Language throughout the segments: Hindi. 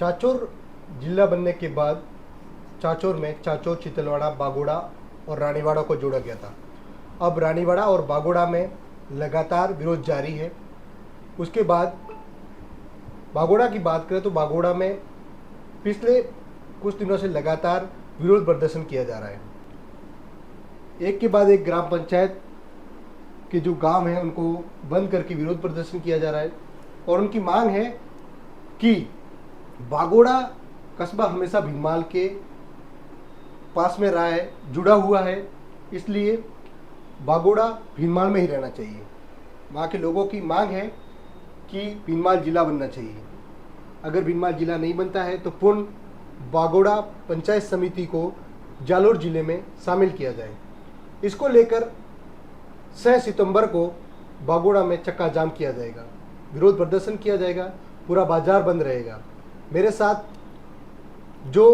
चाचौर जिला बनने के बाद चाचौर में चाचौर, चितलवाड़ा, बागोड़ा और रानीवाड़ा को जोड़ा गया था। अब रानीवाड़ा और बागोड़ा में लगातार विरोध जारी है। उसके बाद बागोड़ा की बात करें तो बागोड़ा में पिछले कुछ दिनों से लगातार विरोध प्रदर्शन किया जा रहा है। एक के बाद एक ग्राम पंचायत के जो गांव हैं उनको बंद करके विरोध प्रदर्शन किया जा रहा है और उनकी मांग है कि बागोड़ा कस्बा हमेशा भीनमाल के पास में रहा है, जुड़ा हुआ है, इसलिए बागोड़ा भीनमाल में ही रहना चाहिए। वहाँ के लोगों की मांग है कि भीनमाल जिला बनना चाहिए। अगर भीनमाल जिला नहीं बनता है तो पूर्ण बागोड़ा पंचायत समिति को जालोर जिले में शामिल किया जाए। इसको लेकर 6 सितंबर को बागोड़ा में चक्का जाम किया जाएगा, विरोध प्रदर्शन किया जाएगा, पूरा बाजार बंद रहेगा। मेरे साथ जो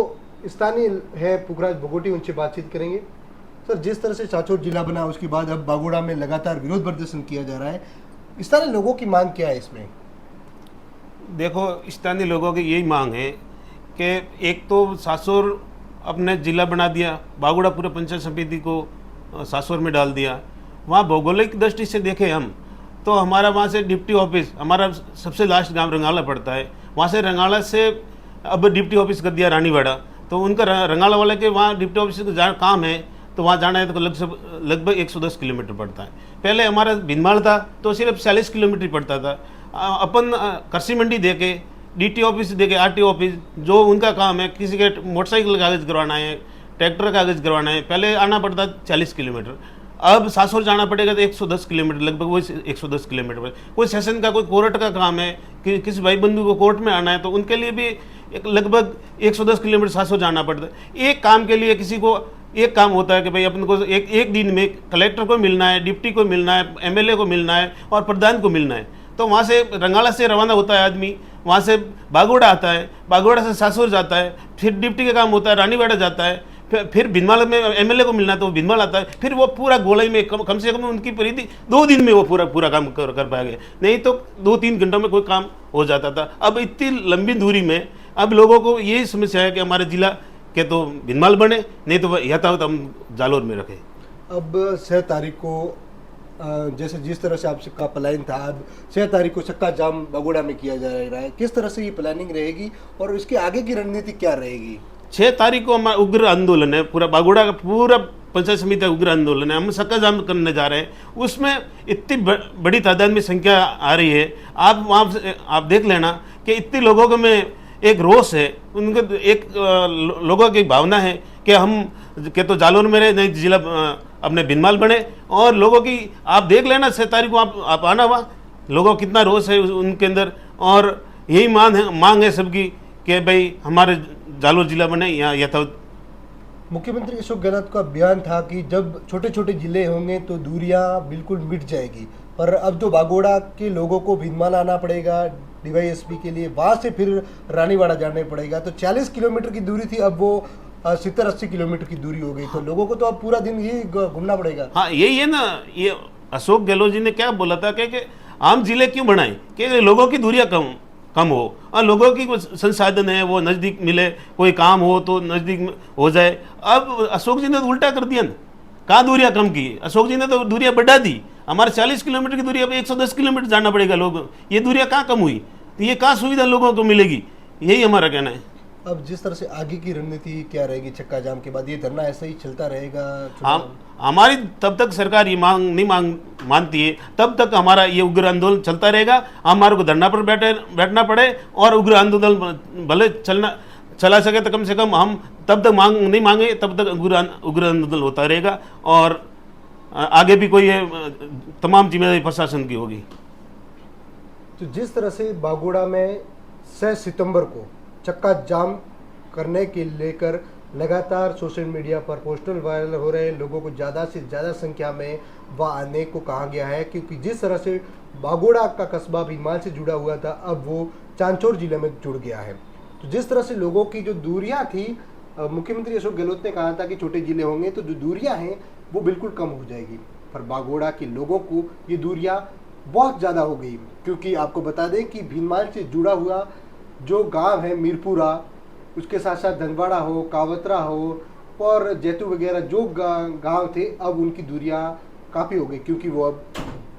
स्थानीय है पुखराज भगोटी, उनसे बातचीत करेंगे। सर, जिस तरह से चाचौर जिला बना उसके बाद अब बागोड़ा में लगातार विरोध प्रदर्शन किया जा रहा है, स्थानीय लोगों की मांग क्या है इसमें? देखो, स्थानीय लोगों की यही मांग है कि एक तो सासोर अपने जिला बना दिया, बागोड़ा पूरे पंचायत समिति को सासोर में डाल दिया। वहाँ भौगोलिक दृष्टि से देखें हम तो हमारा वहाँ से डिप्टी ऑफिस, हमारा सबसे लास्ट गांव रंगाला पड़ता है, वहाँ से रंगाला से अब डिप्टी ऑफिस कर दिया रानीवाड़ा। तो उनका रंगाला वाले के वहाँ डिप्टी ऑफिस का जहाँ काम है तो वहाँ जाना है तो लगभग 110 किलोमीटर पड़ता है। पहले हमारा भीनमाल था तो सिर्फ 40 किलोमीटर पड़ता था। अपन कृषि मंडी दे के, डीटी ऑफिस दे के, आरटीओ ऑफिस, जो उनका काम है, किसी के मोटरसाइकिल कागज़ करवाना है, ट्रैक्टर कागज़ करवाना है, पहले आना पड़ता 40 किलोमीटर। अब सासोर जाना पड़ेगा तो 110 किलोमीटर, लगभग वही 110 किलोमीटर। कोई सेशन का, कोई कोर्ट का काम है कि किसी भाई बंधु को कोर्ट में आना है तो उनके लिए भी लगभग 110 किलोमीटर सासोर जाना पड़ता है। एक काम के लिए किसी को एक काम होता है कि भाई अपन को एक दिन में कलेक्टर को मिलना है, डिप्टी को मिलना है, एमएलए को मिलना है और प्रधान को मिलना है। तो वहाँ से रंगाला से रवाना होता है आदमी, वहाँ से बागोड़ा आता है, बागोड़ा से सासोर जाता है, फिर डिप्टी का काम होता है, रानीवाड़ा जाता है, फिर भीनमाल में एमएलए को मिलना है तो वो भीनमाल आता है। फिर वो पूरा गोलाई में कम से कम उनकी परिधि 2 दिन में वो पूरा काम कर पाएंगे, नहीं तो 2-3 घंटों में कोई काम हो जाता था। अब इतनी लंबी दूरी में अब लोगों को यही समस्या है कि हमारे जिला के तो भीनमाल बने, नहीं तो यथावत हम जालोर में रखें। अब 6 तारीख को जैसे जिस तरह से आपका प्लान था, अब 6 तारीख को चक्का जाम बागोड़ा में किया जा रहा है, किस तरह से ये प्लानिंग रहेगी और इसके आगे की रणनीति क्या रहेगी? 6 तारीख को हमारा उग्र आंदोलन है, पूरा बागोड़ा का पूरा पंचायत समिति का उग्र आंदोलन है। हम चक्का जाम करने जा रहे हैं, उसमें इतनी बड़ी तादाद में संख्या आ रही है। आप वहाँ आप देख लेना कि इतने लोगों को में एक रोष है, उनको एक लोगों की भावना है कि हम के तो जालोर में रहे, नहीं जिला अपने भीनमाल बने। और लोगों की आप देख लेना 6 तारीख को आप आना, वहाँ लोगों को कितना रोष है उनके अंदर। और यही मांग है सबकी कि भाई हमारे जालोर जिला बने या यथावत। मुख्यमंत्री अशोक गहलोत का बयान था कि जब छोटे छोटे जिले होंगे तो दूरियां बिल्कुल मिट जाएगी, पर अब जो बागोड़ा के लोगों को भीनमाल आना पड़ेगा डीवाईएसपी के लिए, वहाँ से फिर रानीवाड़ा जाना पड़ेगा, तो 40 किलोमीटर की दूरी थी, अब वो 70-80 किलोमीटर की दूरी हो गई। तो लोगों को तो अब पूरा दिन ही घूमना पड़ेगा। हाँ, यही है ना, ये अशोक गहलोत जी ने क्या बोला था कि आम जिले क्यों बनाए कि लोगों की दूरियां कम हो और लोगों की कुछ संसाधन है वो नज़दीक मिले, कोई काम हो तो नज़दीक हो जाए। अब अशोक जी ने तो उल्टा कर दिया ना, कहाँ दूरियां कम की, अशोक जी ने तो दूरियां बढ़ा दी। हमारे 40 किलोमीटर की दूरी अब 110 किलोमीटर जाना पड़ेगा लोगों, ये दूरियां कहाँ कम हुई, तो ये कहाँ सुविधा लोगों को मिलेगी, यही हमारा कहना है। अब जिस तरह से आगे की रणनीति क्या रहेगी चक्का जाम के बाद, ये धरना ऐसा ही चलता रहेगा? हमारी तब तक सरकार ये मांग नहीं मानती है तब तक हमारा ये उग्र आंदोलन चलता रहेगा। हमारे को धरना पर बैठना पड़े और उग्र आंदोलन भले चला सके तो कम से कम हम तब तक मांग नहीं मांगे, तब तक उग्र आंदोलन होता रहेगा। और आगे भी कोई तमाम जिम्मेदारी प्रशासन की होगी। तो जिस तरह से बागोड़ा में 6 सितंबर को चक्का जाम करने के लेकर लगातार सोशल मीडिया पर पोस्टर वायरल हो रहे हैं, लोगों को ज़्यादा से ज़्यादा संख्या में वह आने को कहा गया है, क्योंकि जिस तरह से बागोड़ा का कस्बा भीनमाल से जुड़ा हुआ था अब वो चांचौर जिले में जुड़ गया है। तो जिस तरह से लोगों की जो दूरियां थी, मुख्यमंत्री अशोक गहलोत ने कहा था कि छोटे जिले होंगे तो जो दूरियां हैं वो बिल्कुल कम हो जाएगी, पर बागोड़ा के लोगों को ये दूरियां बहुत ज़्यादा हो गई। क्योंकि आपको बता दें कि भीनमाल से जुड़ा हुआ जो गांव है मीरपुरा, उसके साथ साथ धनवाड़ा हो, कावतरा हो और जैतू वगैरह जो गांव थे, अब उनकी दूरियां काफ़ी हो गई क्योंकि वो अब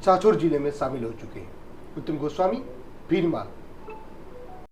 चाचौर जिले में शामिल हो चुके हैं। उत्तम गोस्वामी, भीनमाल।